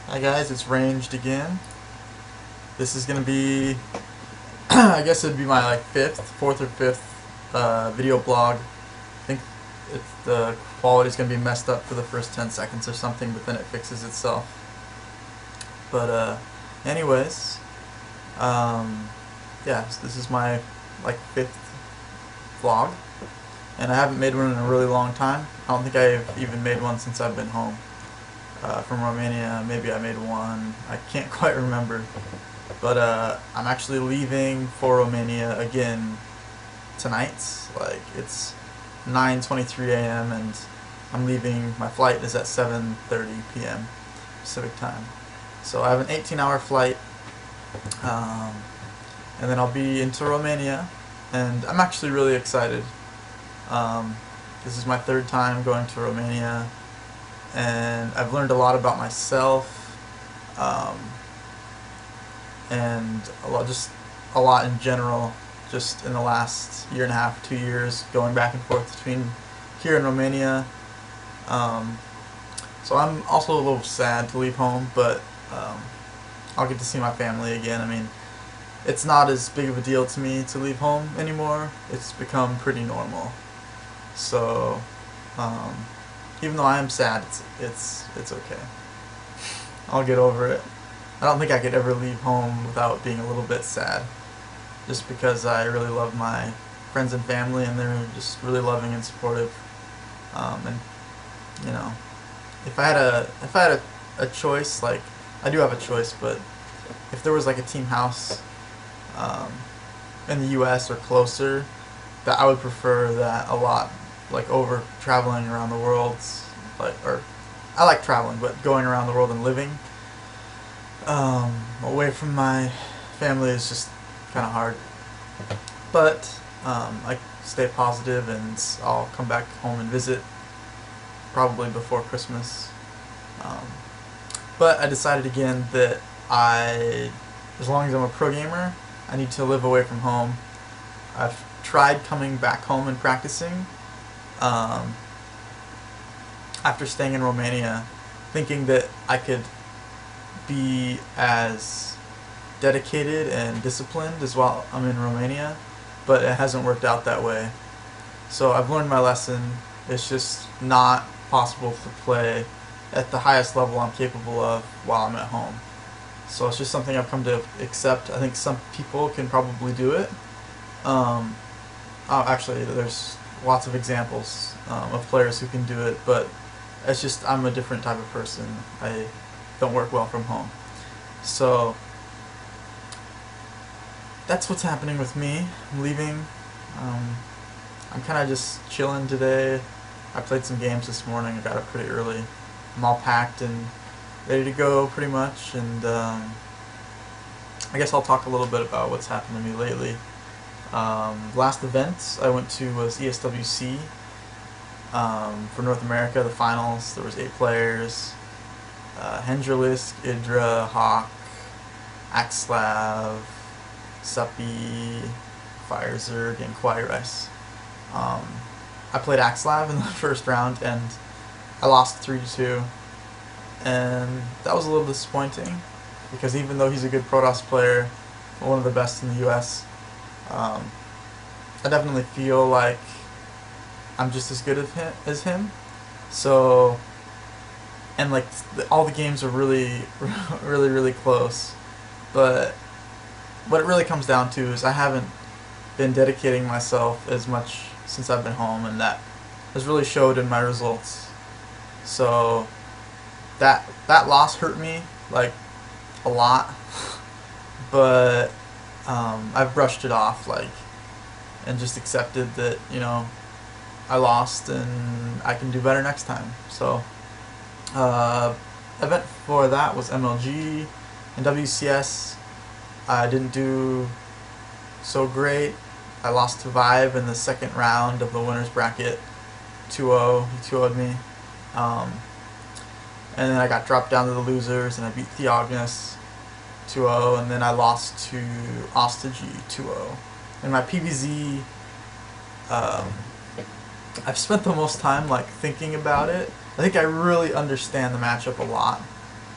Hi guys, it's RaNgeD again. This is gonna be, I guess it'd be my fourth or fifth video blog. I think the quality's gonna be messed up for the first 10 seconds or something, but then it fixes itself. But anyways, yeah, so this is my fifth vlog, and I haven't made one in a really long time. I don't think I've even made one since I've been home. From Romania. Maybe I made one. I can't quite remember. But I'm actually leaving for Romania again tonight. It's 9:23 a.m. and I'm leaving. My flight is at 7:30 p.m. Pacific time. So I have an 18-hour flight, and then I'll be into Romania, and I'm actually really excited. This is my third time going to Romania, and I've learned a lot about myself, and just a lot in general, just in the last year and a half, 2 years, going back and forth between here and Romania. So I'm also a little sad to leave home, but I'll get to see my family again. I mean, it's not as big of a deal to me to leave home anymore. It's become pretty normal. So even though I am sad, it's okay. I'll get over it. I don't think I could ever leave home without being a little bit sad, just because I really love my friends and family, and they're just really loving and supportive. And you know, if I had a choice, I do have a choice, but if there was a team house in the U.S. or closer, that I would prefer that a lot, over traveling around the world. Or I like traveling, but going around the world and living away from my family is just kind of hard. But I stay positive, and I'll come back home and visit probably before Christmas. But I decided again that as long as I'm a pro gamer, I need to live away from home. I've tried coming back home and practicing after staying in Romania, thinking that I could be as dedicated and disciplined as while I'm in Romania, but it hasn't worked out that way. So I've learned my lesson. It's just not possible to play at the highest level I'm capable of while I'm at home. So it's just something I've come to accept. I think some people can probably do it. Actually, there's lots of examples of players who can do it, but it's just I'm a different type of person. I don't work well from home. So that's what's happening with me. I'm leaving. I'm kind of just chilling today. I played some games this morning. I got up pretty early. I'm all packed and ready to go pretty much, and I guess I'll talk a little bit about what's happened to me lately. Last event I went to was ESWC for North America, the finals. There was 8 players. Hendrilisk, Idra, Hawk, Axlav, Suppi, Firezerg, and Quairice. I played Axlav in the first round, and I lost 3-2. And that was a little disappointing, because even though he's a good Protoss player, one of the best in the US, I definitely feel like I'm just as good as him. So, and all the games are really, really close. But what it really comes down to is I haven't been dedicating myself as much since I've been home, and that has really showed in my results. So that loss hurt me a lot, but I've brushed it off and just accepted that I lost and I can do better next time. So event before that was MLG and WCS. I didn't do so great. I lost to Vive in the second round of the winners bracket, 2-0. He 2-0'd me. And then I got dropped down to the losers, and I beat Theognis 2-0, and then I lost to Ostagy 2-0. In my PVZ, I've spent the most time thinking about it. I think I really understand the matchup a lot.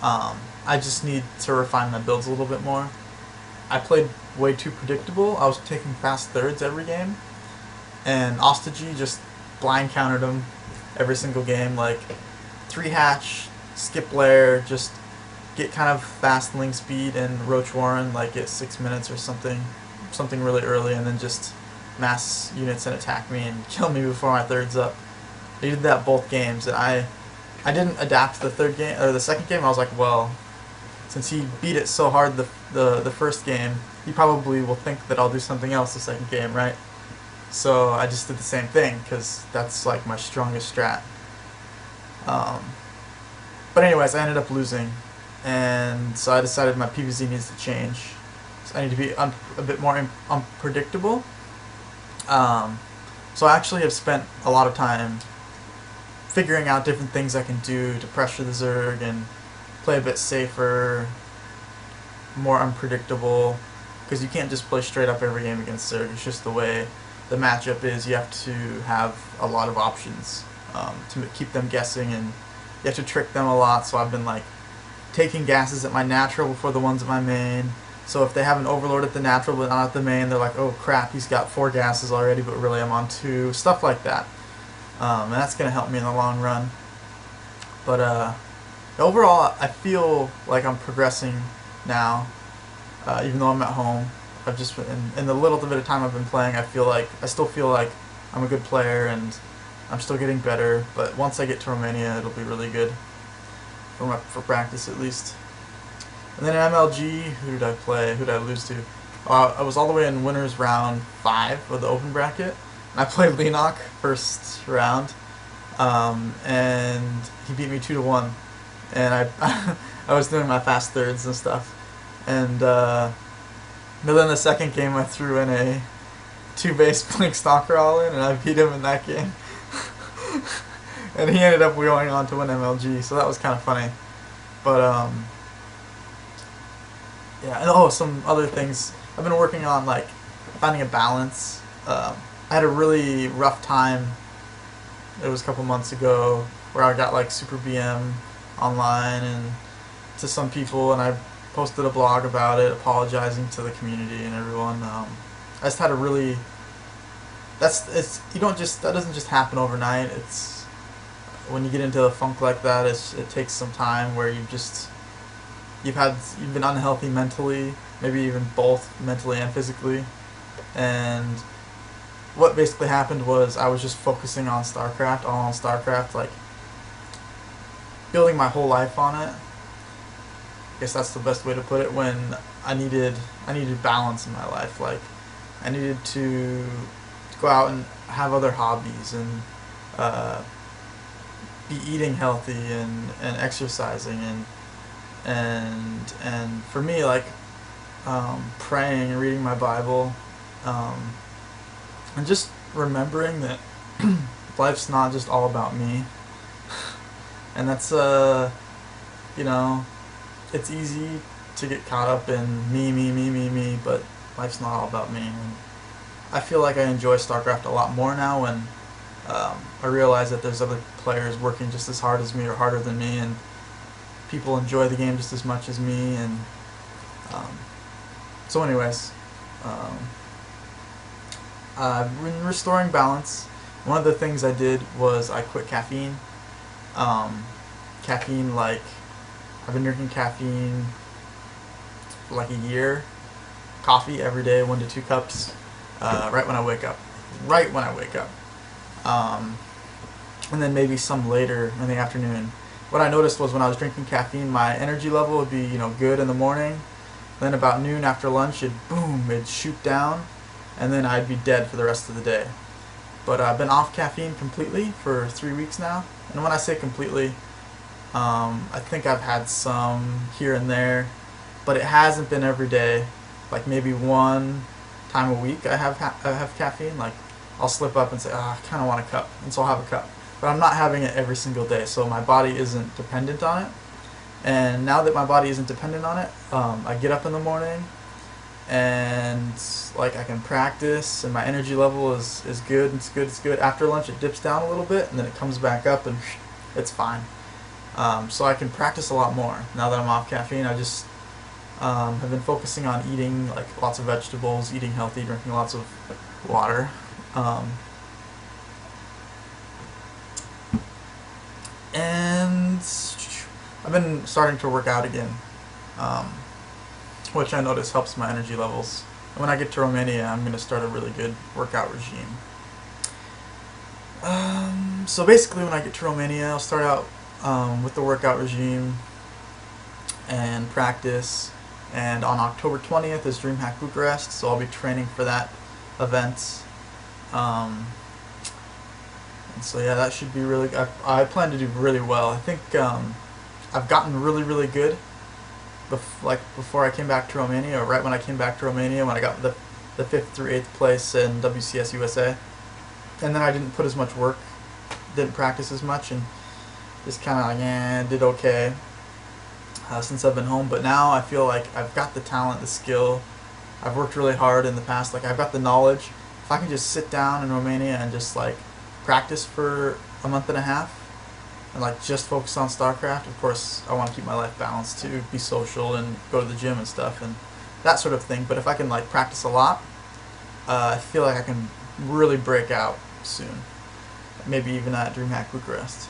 I just need to refine my builds a little bit more. I played way too predictable. I was taking fast thirds every game, and Ostagy just blind countered him every single game. Like 3 hatch, skip lair, just get kind of fast link speed and Roach Warren like at 6 minutes or something really early, and then just mass units and attack me and kill me before my third's up. He did that both games, and I didn't adapt the third game or the second game. I was like, well, since he beat it so hard the first game, he probably will think that I'll do something else the second game, right? So I just did the same thing because that's like my strongest strat. But anyways, I ended up losing, and so I decided my PvZ needs to change. So I need to be a bit more unpredictable. So I actually have spent a lot of time figuring out different things I can do to pressure the Zerg and play a bit safer, more unpredictable, because you can't just play straight up every game against Zerg. It's just the way the matchup is. You have to have a lot of options to keep them guessing, and you have to trick them a lot. So I've been like taking gases at my natural before the ones at my main. So if they have an overlord at the natural but not at the main, they're like, oh crap, he's got 4 gases already, but really I'm on 2. Stuff like that. And that's going to help me in the long run. But overall, I feel like I'm progressing now, even though I'm at home. I've just been, in the little bit of time I've been playing, I still feel like I'm a good player, and I'm still getting better. But once I get to Romania, it'll be really good for practice at least. And then in MLG, who did I play? Who did I lose to? I was all the way in winners round 5 of the open bracket. And I played Lenok first round, and he beat me 2-1. And I I was doing my fast thirds and stuff. And but then the second game I threw in a 2-base Blink Stalker all in, and I beat him in that game. And he ended up going on to win MLG, so that was kind of funny. But yeah, and some other things. I've been working on, like, finding a balance. I had a really rough time, it was a couple months ago, where I got, like, Super BM online and to some people, and I posted a blog about it, apologizing to the community and everyone. I just had a really... that doesn't just happen overnight. It's... when you get into a funk like that, it takes some time where you've been unhealthy mentally, maybe even both mentally and physically. And what basically happened was I was just focusing on StarCraft, all on StarCraft, like building my whole life on it. I guess that's the best way to put it, when I needed balance in my life. Like, I needed to go out and have other hobbies and be eating healthy and exercising and for me, like, praying and reading my Bible, and just remembering that life's not just all about me. And that's you know, it's easy to get caught up in me, but life's not all about me. And I feel like I enjoy StarCraft a lot more now when I realize that there's other players working just as hard as me or harder than me, and people enjoy the game just as much as me. And so anyways, I've been restoring balance. One of the things I did was I quit caffeine. Caffeine, like, I've been drinking caffeine for like a year. Coffee every day, 1 to 2 cups, right when I wake up. And then maybe some later in the afternoon. What I noticed was when I was drinking caffeine, my energy level would be, good in the morning. Then about noon after lunch, it'd shoot down, and then I'd be dead for the rest of the day. But I've been off caffeine completely for 3 weeks now. And when I say completely, I think I've had some here and there, but it hasn't been every day. Like maybe 1 time a week I have caffeine. Like, I'll slip up and say, I kind of want a cup, and so I'll have a cup. But I'm not having it every single day, so my body isn't dependent on it. And now that my body isn't dependent on it, I get up in the morning, and like I can practice, and my energy level is good. It's good. After lunch, it dips down a little bit, and then it comes back up, and it's fine. so I can practice a lot more. Now that I'm off caffeine, I just have been focusing on eating like lots of vegetables, eating healthy, drinking lots of water. Um, and I've been starting to work out again, um, which I notice helps my energy levels. And when I get to Romania, I'm going to start a really good workout regime. So basically, when I get to Romania, I'll start out with the workout regime and practice. And on October 20th is DreamHack Bucharest, so I'll be training for that event. And so yeah, that should be really. I plan to do really well. I think I've gotten really good. Like before I came back to Romania, or right when I came back to Romania, when I got the 5th through 8th place in WCS USA, and then I didn't put as much work, didn't practice as much, and just kind of like did okay since I've been home. But now I feel like I've got the talent, the skill. I've worked really hard in the past. Like I've got the knowledge. If I can just sit down in Romania and just like practice for a month and a half and like just focus on StarCraft. Of course, I want to keep my life balanced too, be social and go to the gym and stuff and that sort of thing. But if I can like practice a lot, I feel like I can really break out soon. Maybe even at DreamHack Bucharest.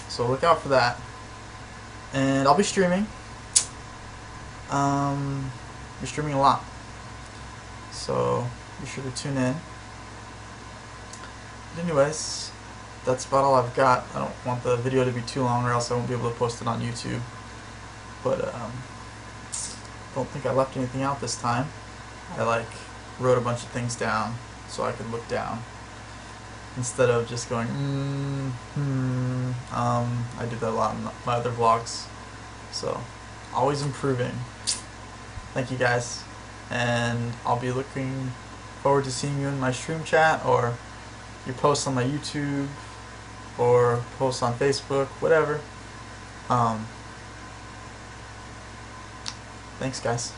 So look out for that. And I'll be streaming. Be streaming a lot. So be sure to tune in. But anyways, that's about all I've got. I don't want the video to be too long or else I won't be able to post it on YouTube. But don't think I left anything out this time. I like wrote a bunch of things down so I could look down instead of just going I do that a lot in my other vlogs. So always improving. Thank you guys, and I'll be looking forward to seeing you in my stream chat or your posts on my YouTube or posts on Facebook, whatever. Thanks guys.